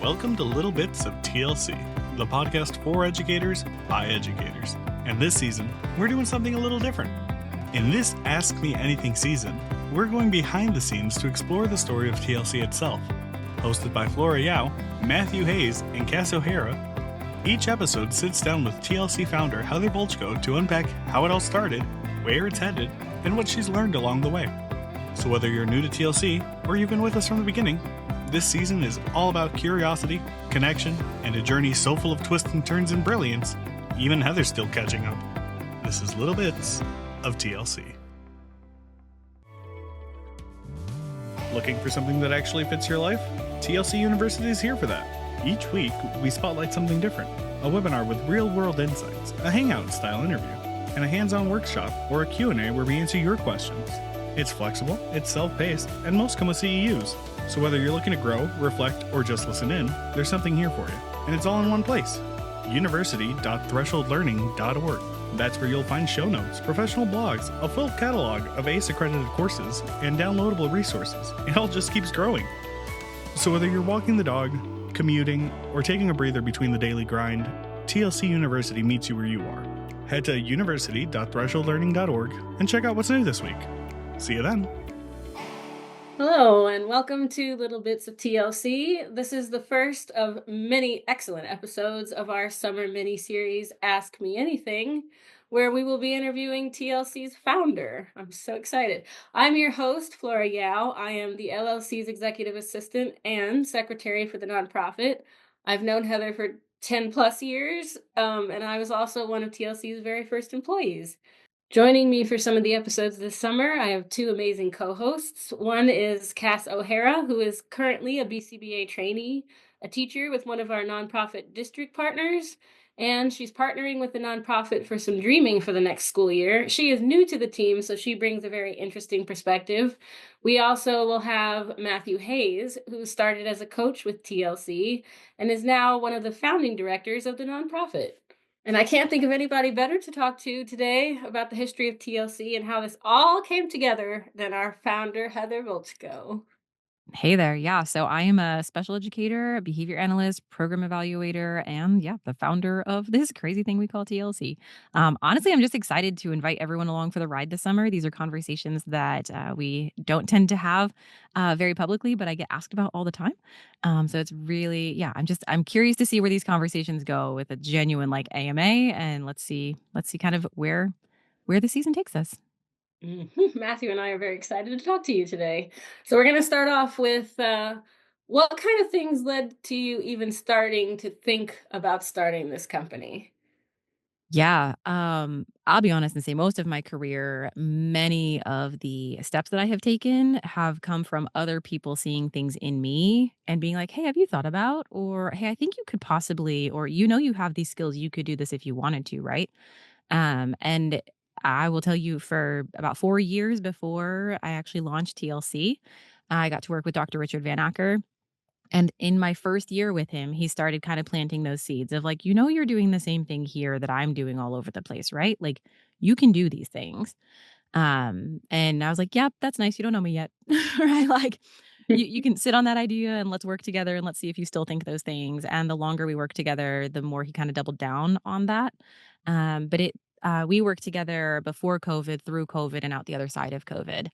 Welcome to Little Bits of TLC, the podcast for educators by educators. And this season, we're doing something a little different. In this Ask Me Anything season, we're going behind the scenes to explore the story of TLC itself. Hosted by Flora Yao, Matthew Hayes, and Cass O'Hara, each episode sits down with TLC founder Heather Volchko to unpack how it all started, where it's headed, and what she's learned along the way. So whether you're new to TLC or you've been with us from the beginning, this season is all about curiosity, connection, and a journey so full of twists and turns and brilliance, even Heather's still catching up. This is Little Bits of TLC. Looking for something that actually fits your life? TLC University is here for that. Each week, we spotlight something different. A webinar with real-world insights, a hangout-style interview, and a hands-on workshop or a Q&A where we answer your questions. It's flexible, it's self-paced, and most come with CEUs. So whether you're looking to grow, reflect, or just listen in, there's something here for you. And it's all in one place. university.thresholdlearning.org. That's where you'll find show notes, professional blogs, a full catalog of ACE-accredited courses, and downloadable resources. It all just keeps growing. So whether you're walking the dog, commuting, or taking a breather between the daily grind, TLC University meets you where you are. Head to university.thresholdlearning.org and check out what's new this week. See you then. Hello, and welcome to Little Bits of TLC. This is the first of many excellent episodes of our summer miniseries, Ask Me Anything, where we will be interviewing TLC's founder. I'm so excited. I'm your host, Flora Yao. I am the LLC's executive assistant and secretary for the nonprofit. I've known Heather for 10 plus years, and I was also one of TLC's very first employees. Joining me for some of the episodes this summer, I have two amazing co-hosts. One is Cass O'Hara, who is currently a BCBA trainee, a teacher with one of our nonprofit district partners, and she's partnering with the nonprofit for some dreaming for the next school year. She is new to the team, so she brings a very interesting perspective. We also will have Matthew Hayes, who started as a coach with TLC and is now one of the founding directors of the nonprofit. And I can't think of anybody better to talk to today about the history of TLC and how this all came together than our founder, Heather Volchko. Hey there. Yeah. So I am a special educator, a behavior analyst, program evaluator, and the founder of this crazy thing we call TLC. Honestly, I'm just excited to invite everyone along for the ride this summer. These are conversations that we don't tend to have very publicly, but I get asked about all the time. So it's really, I'm curious to see where these conversations go with a genuine like AMA, and let's see kind of where the season takes us. Matthew and I are very excited to talk to you today. So we're going to start off with what kind of things led to you even starting to think about starting this company? Yeah, I'll be honest and say most of my career, many of the steps that I have taken have come from other people seeing things in me and being like, "Hey, have you thought about?" Or, "Hey, I think you could possibly," or, you have these skills, you could do this if you wanted to, right? And I will tell you for about 4 years before I actually launched TLC, I got to work with Dr. Richard Van Acker, and in my first year with him, he started kind of planting those seeds of like, you're doing the same thing here that I'm doing all over the place, right? Like, you can do these things. And I was like, yep, that's nice. You don't know me yet. Right? Like, you can sit on that idea and let's work together and let's see if you still think those things. And the longer we work together, the more he kind of doubled down on that. But we worked together before COVID, through COVID, and out the other side of COVID,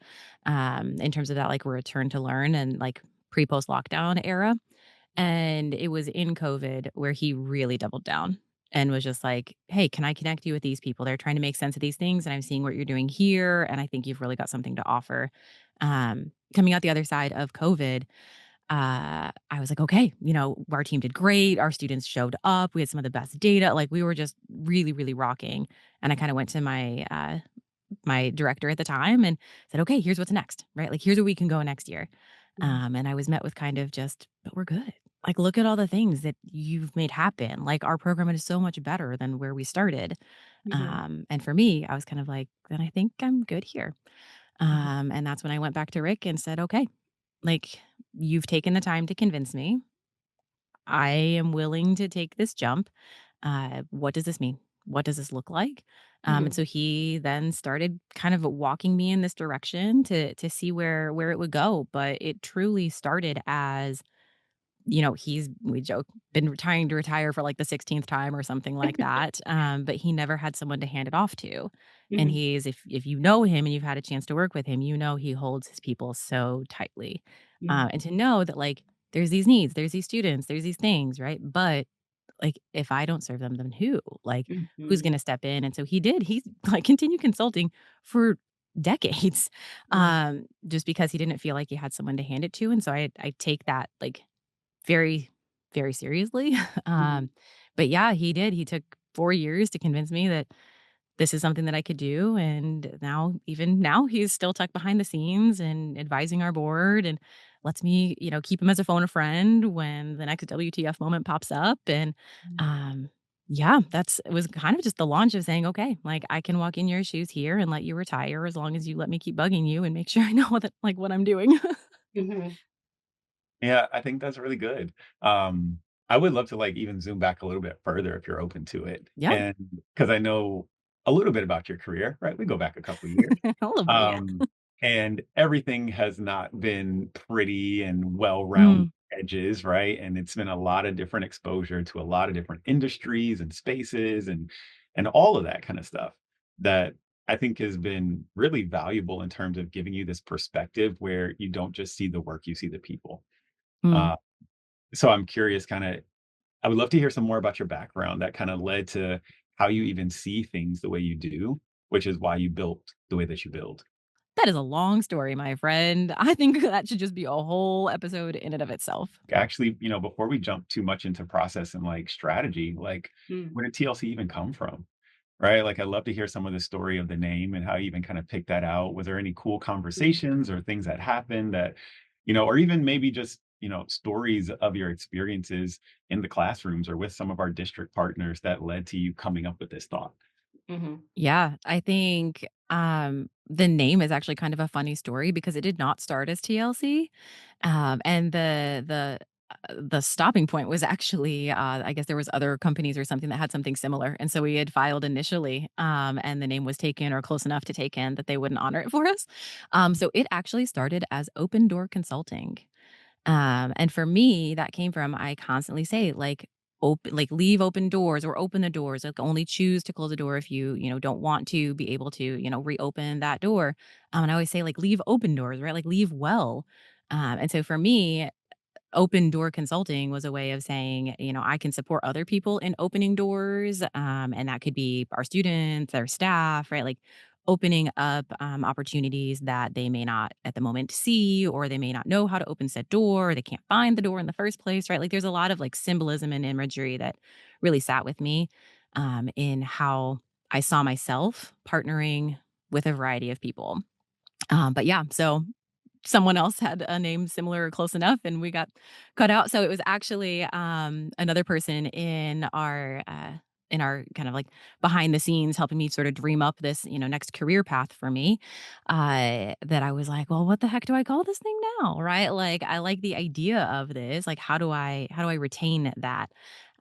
in terms of that, like, return to learn and like pre-post lockdown era. And it was in COVID where he really doubled down and was just like, "Hey, can I connect you with these people? They're trying to make sense of these things, and I'm seeing what you're doing here, and I think you've really got something to offer." Coming out the other side of COVID, I was like, "Okay, our team did great. Our students showed up. We had some of the best data. Like, we were just really, really rocking." And I kind of went to my director at the time and said, "Okay, here's what's next, right? Like, here's where we can go next year." And I was met with kind of just, "But we're good. Like, look at all the things that you've made happen. Like, our program is so much better than where we started." Mhm. And for me, I was kind of like, "Then I think I'm good here." Mhm. And that's when I went back to Rick and said, "Okay, like, you've taken the time to convince me. I am willing to take this jump. What does this mean? What does this look like?" And Mhm. so he then started kind of walking me in this direction to see where it would go. But it truly started as we joke, been trying to retire for like the 16th time or something like that. But he never had someone to hand it off to. And Mhm, if you know him and you've had a chance to work with him, he holds his people so tightly. mhm, And to know that like there's these needs, there's these students, there's these things, right? But like if I don't serve them, then who? Like who's mhm, gonna step in? And so he did. He's like continued consulting for decades, mhm, just because he didn't feel like he had someone to hand it to. And so I take that like very, very seriously. mhm, um, but yeah, he did. He took 4 years to convince me that this is something that I could do, and now even now, he's still tucked behind the scenes and advising our board and lets me, keep him as a phone a friend when the next WTF moment pops up, and, mhm, um, yeah, it was kind of just the launch of saying, "Okay, like, I can walk in your shoes here and let you retire as long as you let me keep bugging you and make sure I know what I'm doing." mhm. Yeah, I think that's really good. Um, I would love to, like, even zoom back a little bit further if you're open to it, Yeah, and because I know a little bit about your career, right? We go back a couple years. a little bit, yeah. Um, and everything has not been pretty and well-rounded Mm, edges, right? And it's been a lot of different exposure to a lot of different industries and spaces and all of that kind of stuff that I think has been really valuable in terms of giving you this perspective where you don't just see the work, you see the people. mm. Uh, so I'm curious, I would love to hear some more about your background that kind of led to how you even see things the way you do, which is why you built the way that you build. That is a long story, my friend. I think that should just be a whole episode in and of itself. Actually, before we jump too much into process and like strategy, like Mm, where did TLC even come from? Right? Like I'd love to hear some of the story of the name and how you even kind of picked that out. Was there any cool mhm, conversations or things that happened that, or even maybe just, stories of your experiences in the classrooms or with some of our district partners that led to you coming up with this thought? mhm, Yeah, I think, the name is actually kind of a funny story because it did not start as TLC, and the stopping point was actually, I guess there was other companies or something that had something similar, and so we had filed initially, and the name was taken or close enough to take in that they wouldn't honor it for us. So it actually started as Open Door Consulting. And for me, that came from I constantly say like leave open doors or open the doors. Like only choose to close the door if you don't want to be able to, reopen that door. And I always say like leave open doors, right? Like leave well. And so for me, open door consulting was a way of saying, I can support other people in opening doors. And that could be our students, our staff, right? Like opening up opportunities that they may not at the moment see, or they may not know how to open said door, or they can't find the door in the first place, right? Like there's a lot of like symbolism and imagery that really sat with me in how I saw myself partnering with a variety of people. But yeah, so someone else had a name similar or close enough, and we got cut out. So it was actually, another person in our kind of like behind the scenes helping me sort of dream up this, next career path for me, that I was like, "Well, what the heck do I call this thing now?" Right? Like, I like the idea of this. Like, how do I retain that?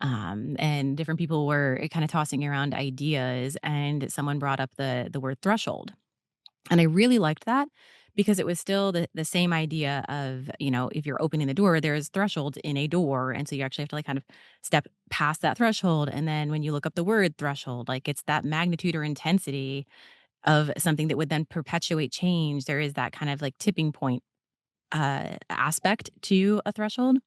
And different people were kind of tossing around ideas, and someone brought up the word threshold. And I really liked that because it was still the same idea of, if you're opening the door, there's thresholds in a door. And so you actually have to like kind of step past that threshold. And then when you look up the word threshold, like it's that magnitude or intensity of something that would then perpetuate change. There is that kind of like tipping point aspect to a threshold.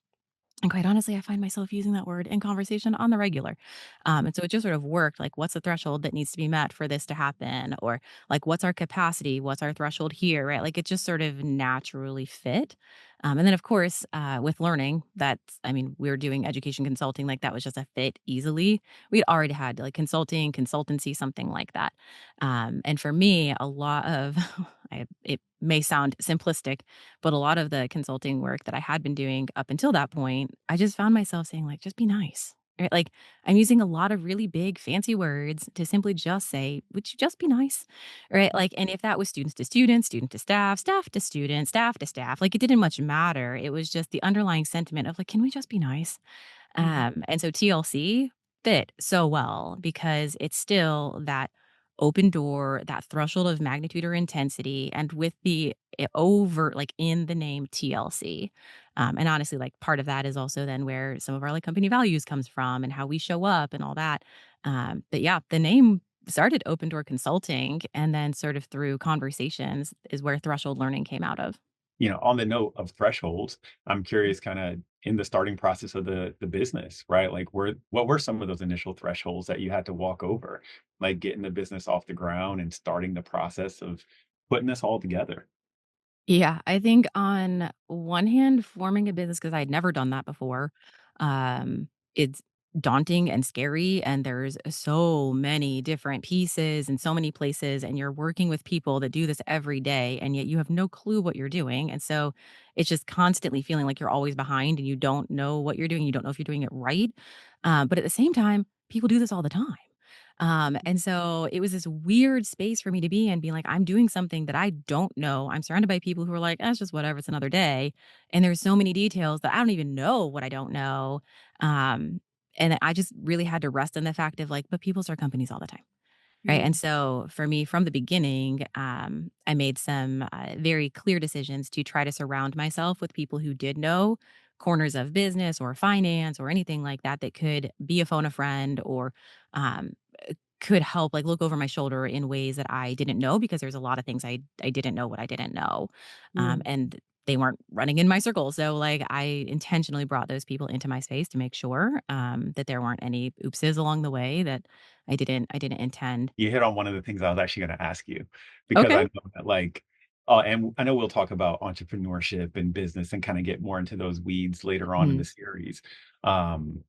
And quite honestly, I find myself using that word in conversation on the regular. And so it just sort of worked like, what's the threshold that needs to be met for this to happen? Or like, what's our capacity? What's our threshold here? Right. Like, it just sort of naturally fit. And then, of course, with learning, I mean, we were doing education consulting, like that was just a fit easily. We'd already had like consulting, consultancy, something like that. And for me, a lot of, it may sound simplistic, but a lot of the consulting work that I had been doing up until that point, I just found myself saying like, "Just be nice." Right? Like, I'm using a lot of really big fancy words to simply just say, "Would you just be nice?" Right? Like, and if that was students to students, student to staff, staff to student, staff to staff, like it didn't much matter. It was just the underlying sentiment of like, "Can we just be nice?" mhm, And so TLC fit so well because it's still that open door, that threshold of magnitude or intensity, and with the over like in the name TLC. And honestly, like part of that is also then where some of our like company values comes from and how we show up and all that. But yeah, the name started open door consulting and then sort of through conversations is where threshold learning came out of. On the note of thresholds, I'm curious kind of in the starting process of the business, right? Like what were some of those initial thresholds that you had to walk over, like getting the business off the ground and starting the process of putting this all together? Yeah, I think on one hand, forming a business because I'd never done that before, it's daunting and scary, and there's so many different pieces and so many places, and you're working with people that do this every day, and yet you have no clue what you're doing, and so it's just constantly feeling like you're always behind and you don't know what you're doing, you don't know if you're doing it right, but at the same time, people do this all the time. And so it was this weird space for me to be in, being like, I'm doing something that I don't know. I'm surrounded by people who are like, "That's just whatever, it's another day." And there's so many details that I don't even know what I don't know. Um, and I just really had to rest in the fact of like, but people start companies all the time. Right. And Mm, so for me, from the beginning, I made some very clear decisions to try to surround myself with people who did know corners of business or finance or anything like that that could be a phone a friend or um, could help like look over my shoulder in ways that I didn't know because there's a lot of things I didn't know what I didn't know. mm, And they weren't running in my circle. So like I intentionally brought those people into my space to make sure that there weren't any oopses along the way that I didn't intend. You hit on one of the things I was actually going to ask you because I Okay. know that and I know we'll talk about entrepreneurship and business and kind of get more into those weeds later on in Mhm. the series. Um,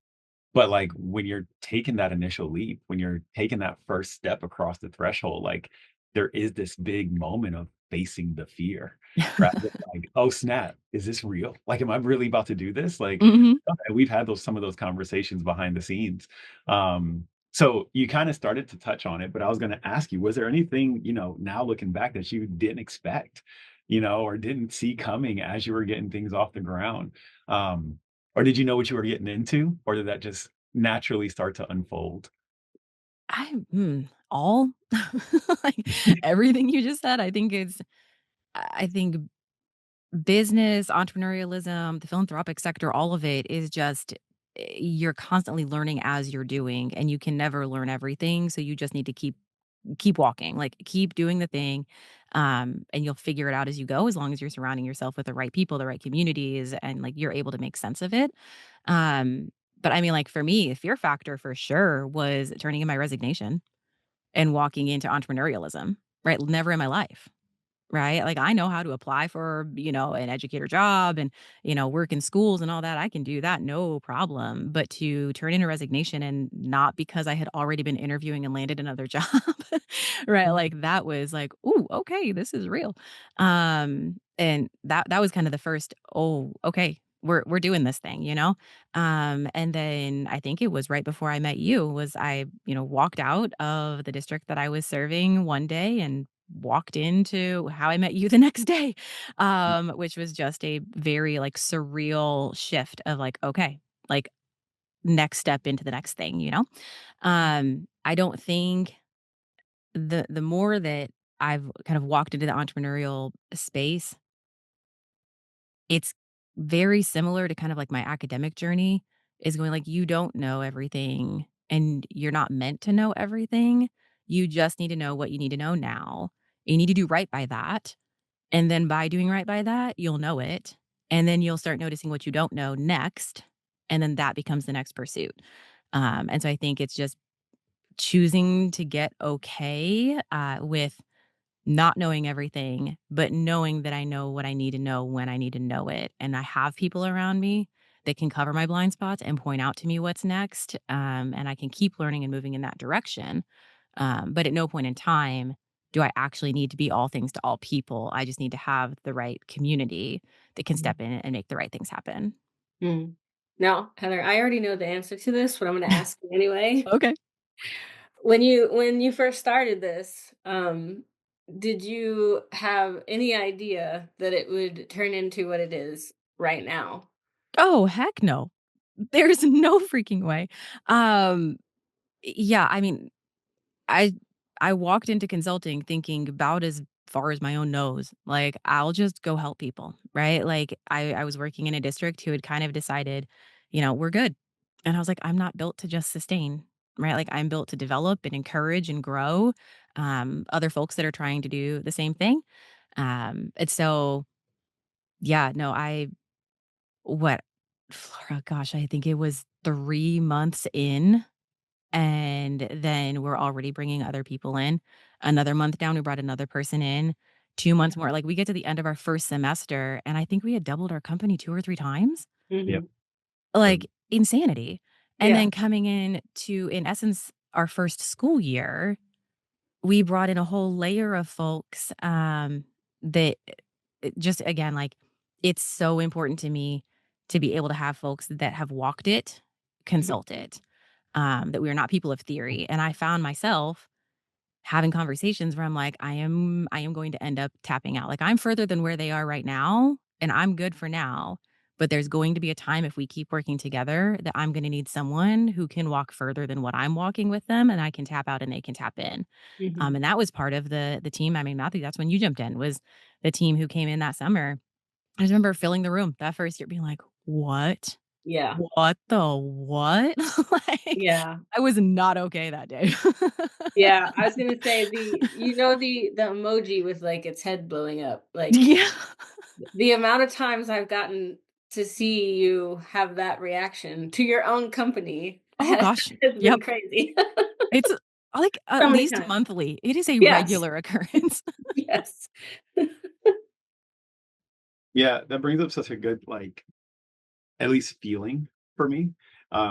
But, like, when you're taking that initial leap, when you're taking that first step across the threshold, like, there is this big moment of facing the fear, right? It's like, "Oh, snap. Is this real? Like, am I really about to do this?" Like, Mhm. we've had some of those conversations behind the scenes. So you kinda started to touch on it, but I was gonna ask you, was there anything, now looking back that you didn't expect, or didn't see coming as you were getting things off the ground? Um, or did you know what you were getting into, or did that just naturally start to unfold? All like everything you just said, I think business, entrepreneurialism, the philanthropic sector, all of it is just you're constantly learning as you're doing and you can never learn everything, so you just need to keep walking, like keep doing the thing, and you'll figure it out as you go as long as you're surrounding yourself with the right people, the right communities, and like you're able to make sense of it. Um, but I mean, like for me, the fear factor for sure was turning in my resignation and walking into entrepreneurialism, right? Never in my life. Right? Like, I know how to apply for, an educator job and, work in schools and all that. I can do that, no problem. But to turn in a resignation and not because I had already been interviewing and landed another job, right? mm, Like that was like, "Ooh, okay, this is real." And that was kind of the first, "Oh, okay, we're doing this thing," you know? And then I think it was right before I met you was I, walked out of the district that I was serving one day and walked into how I met you the next day, which was just a very, like, surreal shift of, like, okay, like, next step into the next thing, you know? I don't think the more that I've kind of walked into the entrepreneurial space, it's very similar to kind of like my academic journey is going like, you don't know everything and you're not meant to know everything. You just need to know what you need to know now. You need to do right by that. And then by doing right by that, you'll know it. And then you'll start noticing what you don't know next. And then that becomes the next pursuit. And so I think it's just choosing to get okay with not knowing everything, but knowing that I know what I need to know when I need to know it. And I have people around me that can cover my blind spots and point out to me what's next. And I can keep learning and moving in that direction. But at no point in time do I actually need to be all things to all people. I just need to have the right community that can mm, step in and make the right things happen. mm. Now, Heather, I already know the answer to this, but I'm gonna ask you anyway. Okay. When you first started this, did you have any idea that it would turn into what it is right now? Oh, heck no. There's no freaking way. Um, yeah, I mean, I I walked into consulting thinking about as far as my own nose. Like, I'll just go help people, right? Like, I was working in a district who had kind of decided, we're good. And I was like, I'm not built to just sustain, right? Like, I'm built to develop and encourage and grow other folks that are trying to do the same thing. And so, yeah, no, what, Flora, gosh, I think it was 3 months in, and then we're already bringing other people in. Another month down, we brought another person in. 2 months more, like, we get to the end of our first semester, and I think we had doubled our company 2 or 3 times. Yep. Mhm. Like, insanity. And Yeah. then coming in to, in essence, our first school year, we brought in a whole layer of folks, that just again, like, it's so important to me to be able to have folks that have walked it, Mhm. consult it, that we are not people of theory. And I found myself having conversations where I'm like, I am going to end up tapping out. Like, I'm further than where they are right now, and I'm good for now. But there's going to be a time if we keep working together that I'm going to need someone who can walk further than what I'm walking with them, and I can tap out and they can tap in. Mhm. And that was part of the team. I mean, Matthew, that's when you jumped in, was the team who came in that summer. I just remember filling the room that first year being like, "What? Yeah. What the what?" Like, Yeah. I was not okay that day. Yeah, I was gonna say the emoji with, like, its head blowing up, like, Yeah. the amount of times I've gotten to see you have that reaction to your own company Oh has gosh. been Yep. crazy. It's, like, So at many least times. monthly. It is a Yes. regular occurrence. Yes. Yeah, that brings up such a good, like, at least feeling for me,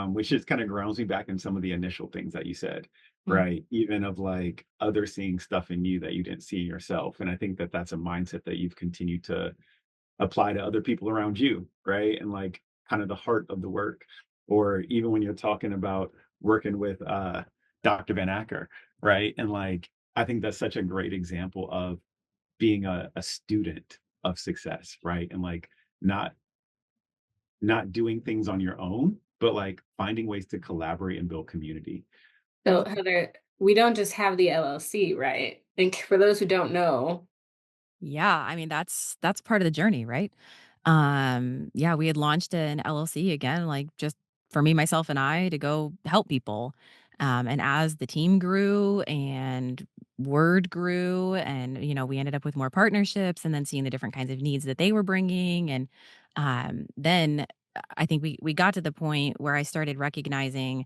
which just kind of grounds me back in some of the initial things that you said, Mm. right? Even of like others seeing stuff in you that you didn't see in yourself. And I think that that's a mindset that you've continued to apply to other people around you, right? And like kind of the heart of the work. Or even when you're talking about working with Dr. Van Acker, right? And like, I think that's such a great example of being a student of success, right? And like, not not doing things on your own, but like finding ways to collaborate and build community. So, Heather, we don't just have the LLC, right? And for those who don't know. Yeah, I mean, that's part of the journey, right? Yeah, we had launched an LLC again, like, just for me, myself, and I to go help people. And as the team grew and word grew, and we ended up with more partnerships, and then seeing the different kinds of needs that they were bringing, and then I think we got to the point where I started recognizing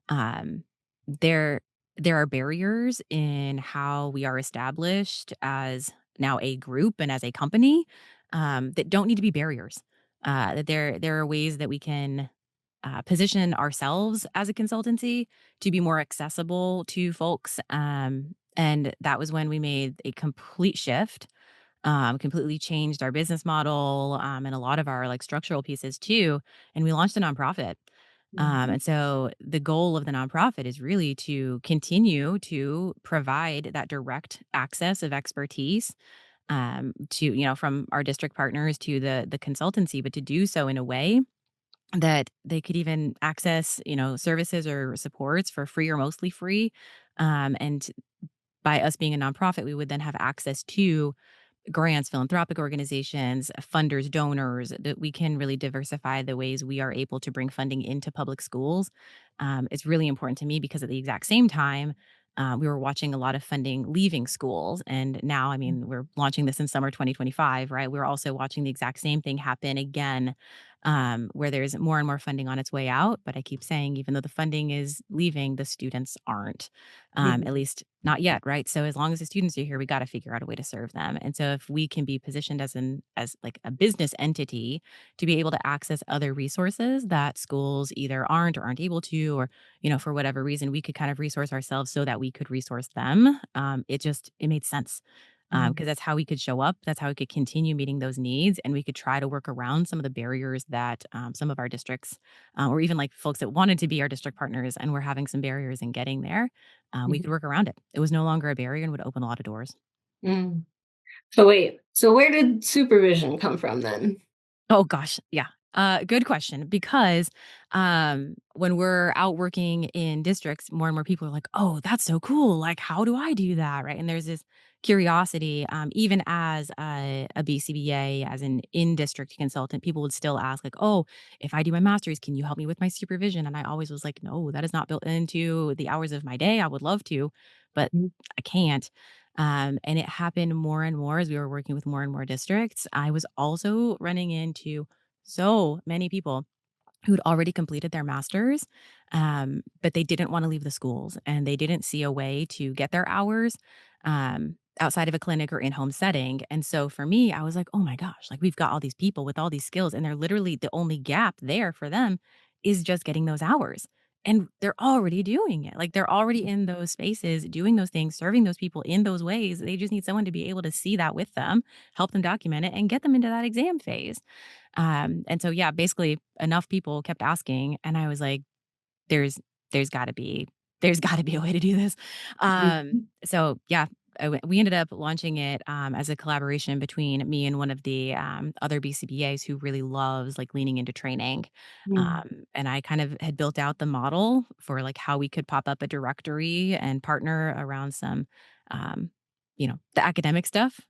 um, there there are barriers in how we are established as now a group and as a company, that don't need to be barriers. That there are ways that we can position ourselves as a consultancy to be more accessible to folks. And that was when we made a complete shift, completely changed our business model, and a lot of our like structural pieces too. And we launched a nonprofit. Mhm. And so the goal of the nonprofit is really to continue to provide that direct access of expertise, to from our district partners to the consultancy, but to do so in a way that they could even access services or supports for free or mostly free. And by us being a nonprofit, we would then have access to grants, philanthropic organizations, funders, donors, that we can really diversify the ways we are able to bring funding into public schools. It's really important to me because at the exact same time, we were watching a lot of funding leaving schools. And now, I mean, we're launching this in summer 2025, right? We're also watching the exact same thing happen again, where there's more and more funding on its way out. But I keep saying, even though the funding is leaving, the students aren't, at Mhm. least not yet, right? So as long as the students are here, we got to figure out a way to serve them. And so if we can be positioned as like a business entity to be able to access other resources that schools either aren't able to, or for whatever reason, we could kind of resource ourselves so that we could resource them. It made sense. Mhm. Because that's how we could show up. That's how we could continue meeting those needs, and we could try to work around some of the barriers that some of our districts, or even like folks that wanted to be our district partners and were having some barriers in getting there, we Mhm. could work around it. It was no longer a barrier and would open a lot of doors. Mm. So wait, so where did supervision come from then? Oh gosh, yeah. Good question. Because when we're out working in districts, more and more people are like, "Oh, that's so cool! Like, how do I do that?" Right? And there's this curiosity. Even as a BCBA, as an in-district consultant, people would still ask, like, "Oh, if I do my master's, can you help me with my supervision?" And I always was like, "No, that is not built into the hours of my day. I would love to, but Mhm. I can't." And it happened more and more as we were working with more and more districts. I was also running into so many people who'd already completed their masters, but they didn't want to leave the schools and they didn't see a way to get their hours outside of a clinic or in-home setting. And so for me, I was like, oh my gosh, like we've got all these people with all these skills, and they're literally the only gap there for them is just getting those hours. And they're already doing it. Like they're already in those spaces, doing those things, serving those people in those ways. They just need someone to be able to see that with them, help them document it, and get them into that exam phase. And so, yeah, basically enough people kept asking, and I was like, there's there's gotta be there's gotta be a way to do this. Mhm. So yeah, we ended up launching it, as a collaboration between me and one of the, other BCBAs who really loves, like, leaning into training. Mhm. And I kind of had built out the model for, like, how we could pop up a directory and partner around some, um, the academic stuff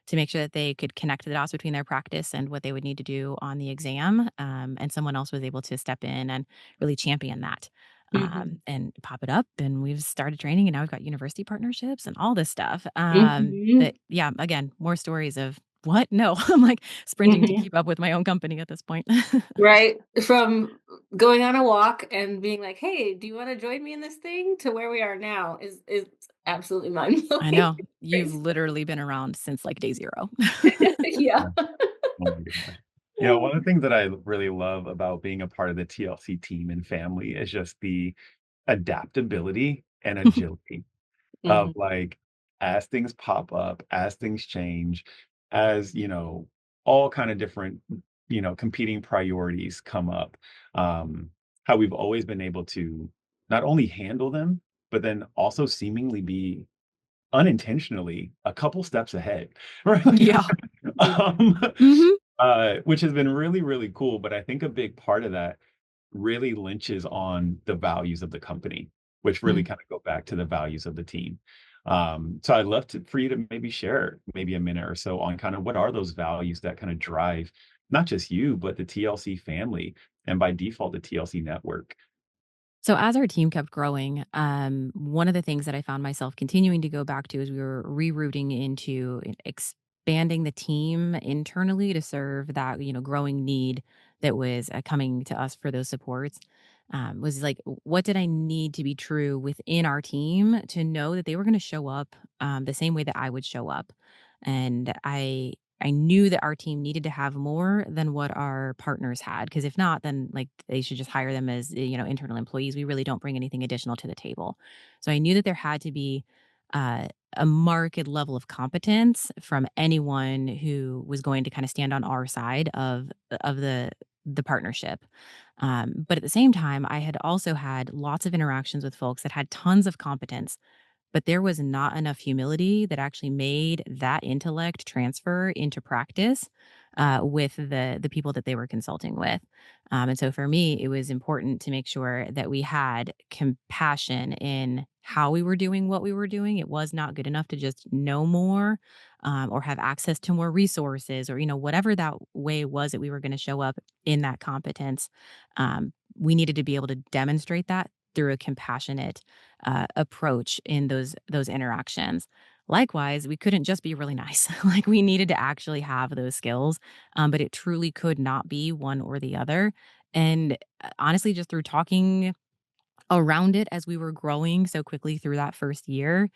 to make sure that they could connect the dots between their practice and what they would need to do on the exam. And someone else was able to step in and really champion that, Mhm. and pop it up. And we've started training, and now we've got university partnerships and all this stuff. But Mhm. yeah, again, more stories of what? No, I'm like sprinting to Mhm. keep up with my own company at this point. Right? From going on a walk and being like, "Hey, do you wanna join me in this thing?" to where we are now is absolutely I mind-blowing. know you've Crazy. literally been around since like day zero. Yeah. Oh my gosh. You know, one of the things that I really love about being a part of the TLC team and family is just the adaptability and agility of Mhm. like, as things pop up, as things change, as all kind of different, competing priorities come up, how we've always been able to not only handle them, but then also seemingly be unintentionally a couple steps ahead, right? Yeah. Mhm. um, Hmm. which has been really, really cool. But I think a big part of that really lynches on the values of the company, which really kind of go back to the values of the team. So I'd love to for you to maybe share maybe a minute or so on kind of what are those values that kind of drive not just you, but the TLC family and by default the TLC network. So as our team kept growing, one of the things that I found myself continuing to go back to is we were rerouting into expanding the team internally to serve that growing need that was coming to us for those supports. Was like, what did I need to be true within our team to know that they were going to show up the same way that I would show up, and I knew that our team needed to have more than what our partners had, because if not, then like they should just hire them as internal employees. We really don't bring anything additional to the table. So I knew that there had to be uh, a marked level of competence from anyone who was going to kind of stand on our side of the partnership. But at the same time, I had also had lots of interactions with folks that had tons of competence, but there was not enough humility that actually made that intellect transfer into practice with the people that they were consulting with. And so for me, it was important to make sure that we had compassion in how we were doing what we were doing. It was not good enough to just know more, or have access to more resources, or whatever that way was that we were going to show up in that competence. We needed to be able to demonstrate that through a compassionate approach in those interactions. Likewise, we couldn't just be really nice. Like we needed to actually have those skills, but it truly could not be one or the other. And honestly, just through talking around it as we were growing so quickly through that first year,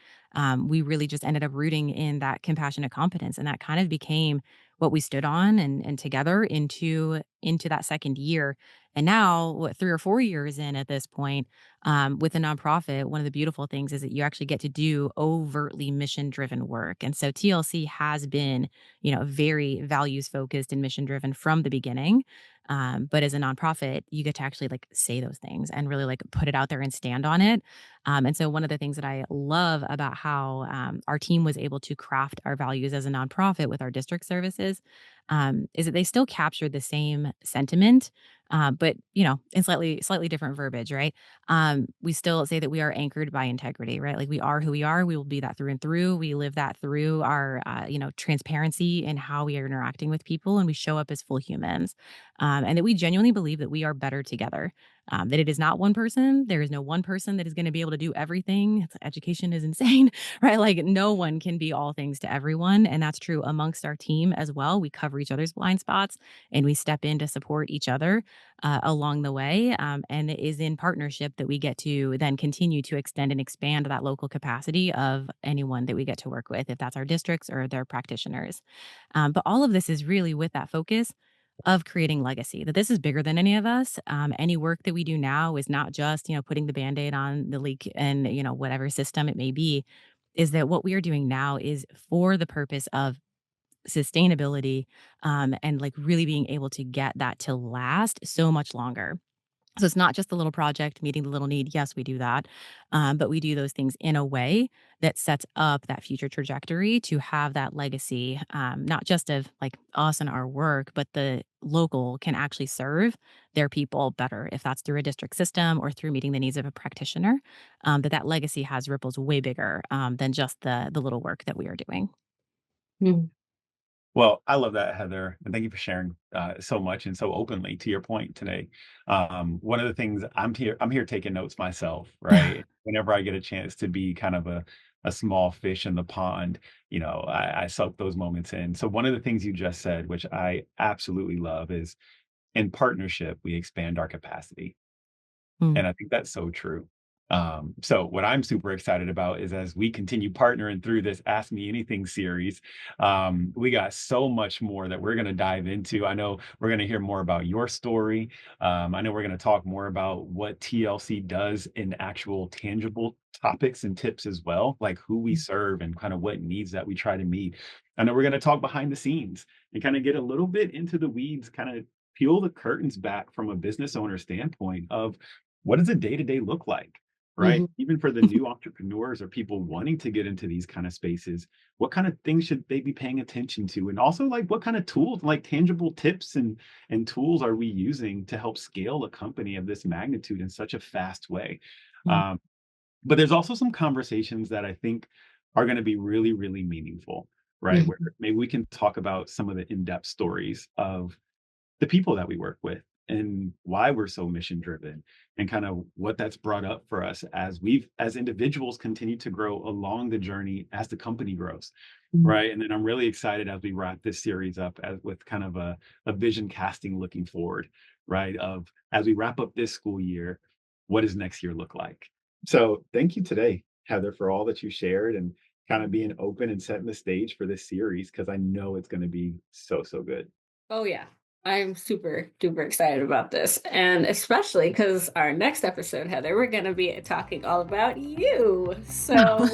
we really just ended up rooting in that compassionate competence, and that kind of became what we stood on and together into that second year. And now, what 3 or 4 years in at this point, with a nonprofit, one of the beautiful things is that you actually get to do overtly mission driven work. And so TLC has been, very values focused and mission driven from the beginning. But as a nonprofit, you get to actually like say those things and really like put it out there and stand on it. And so one of the things that I love about how our team was able to craft our values as a nonprofit with our district services, is that they still capture the same sentiment, but in slightly different verbiage, right? We still say that we are anchored by integrity, right? Like we are who we are. We will be that through and through. We live that through our, transparency in how we are interacting with people, and we show up as full humans, and that we genuinely believe that we are better together. That it is not one person. There is no one person that is going to be able to do everything. Education is insane, right? Like no one can be all things to everyone. And that's true amongst our team as well. We cover each other's blind spots and we step in to support each other along the way. And it is in partnership that we get to then continue to extend and expand that local capacity of anyone that we get to work with, if that's our districts or their practitioners. But all of this is really with that focus of creating legacy, that this is bigger than any of us. Any work that we do now is not just, putting the Band-Aid on the leak and, whatever system it may be, is that what we are doing now is for the purpose of sustainability, and like really being able to get that to last so much longer. So it's not just the little project meeting the little need. Yes, we do that. But we do those things in a way that sets up that future trajectory to have that legacy, not just of like us and our work, but the local can actually serve their people better if that's through a district system or through meeting the needs of a practitioner. That legacy has ripples way bigger than just the little work that we are doing. Mhm. Well, I love that, Heather, and thank you for sharing so much and so openly to your point today. One of the things I'm here taking notes myself, right? Whenever I get a chance to be kind of a small fish in the pond, I soak those moments in. So one of the things you just said, which I absolutely love, is in partnership, we expand our capacity. Mm, And I think that's so true. So what I'm super excited about is as we continue partnering through this Ask Me Anything series, we got so much more that we're going to dive into. I know we're going to hear more about your story. I know we're going to talk more about what TLC does in actual tangible topics and tips as well, like who we serve and kind of what needs that we try to meet. I know we're going to talk behind the scenes and kind of get a little bit into the weeds, kind of peel the curtains back from a business owner standpoint of what does a day-to-day look like, right? Mhm. Even for the new entrepreneurs or people wanting to get into these kind of spaces, what kind of things should they be paying attention to? And also like what kind of tools, like tangible tips and tools are we using to help scale a company of this magnitude in such a fast way? mm, Um, but there's also some conversations that I think are going to be really, really meaningful, right? Where Mhm. maybe we can talk about some of the in-depth stories of the people that we work with and why we're so mission driven and kind of what that's brought up for us as we've as individuals continue to grow along the journey as the company grows, Mhm. right? And then I'm really excited as we wrap this series up with kind of a vision casting looking forward, right? Of as we wrap up this school year, what does next year look like? So thank you today, Heather, for all that you shared and kind of being open and setting the stage for this series because I know it's going to be so, so good. Oh, yeah. I'm super duper excited about this. And especially because our next episode, Heather, we're going to be talking all about you. So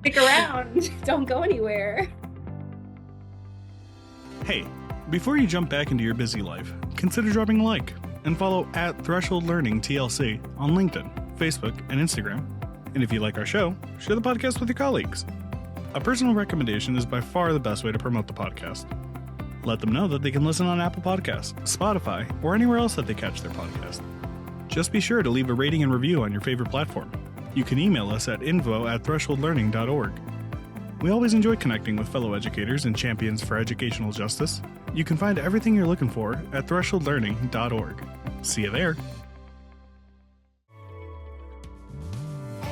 stick around. Don't go anywhere. Hey, before you jump back into your busy life, consider dropping a like and follow at Threshold Learning TLC on LinkedIn, Facebook, and Instagram. And if you like our show, share the podcast with your colleagues. A personal recommendation is by far the best way to promote the podcast. Let them know that they can listen on Apple Podcasts, Spotify, or anywhere else that they catch their podcast. Just be sure to leave a rating and review on your favorite platform. You can email us at info@thresholdlearning.org. We always enjoy connecting with fellow educators and champions for educational justice. You can find everything you're looking for at thresholdlearning.org. See you there.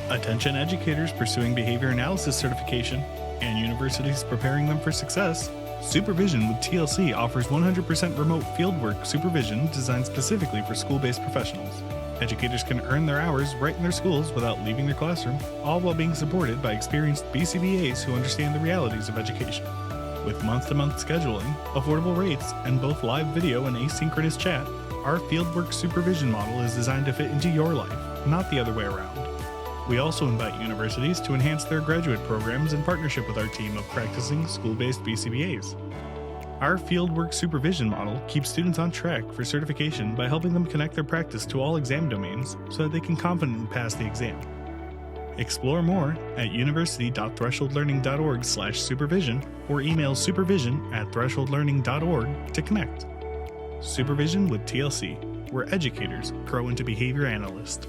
Attention educators pursuing behavior analysis certification and universities preparing them for success. Supervision with TLC offers 100% remote fieldwork supervision designed specifically for school-based professionals. Educators can earn their hours right in their schools without leaving their classroom, all while being supported by experienced BCBAs who understand the realities of education. With month-to-month scheduling, affordable rates, and both live video and asynchronous chat, our fieldwork supervision model is designed to fit into your life, not the other way around. We also invite universities to enhance their graduate programs in partnership with our team of practicing school-based BCBAs. Our fieldwork supervision model keeps students on track for certification by helping them connect their practice to all exam domains so that they can confidently pass the exam. Explore more at university.thresholdlearning.org/supervision or email supervision@thresholdlearning.org to connect. Supervision with TLC, where educators grow into behavior analysts.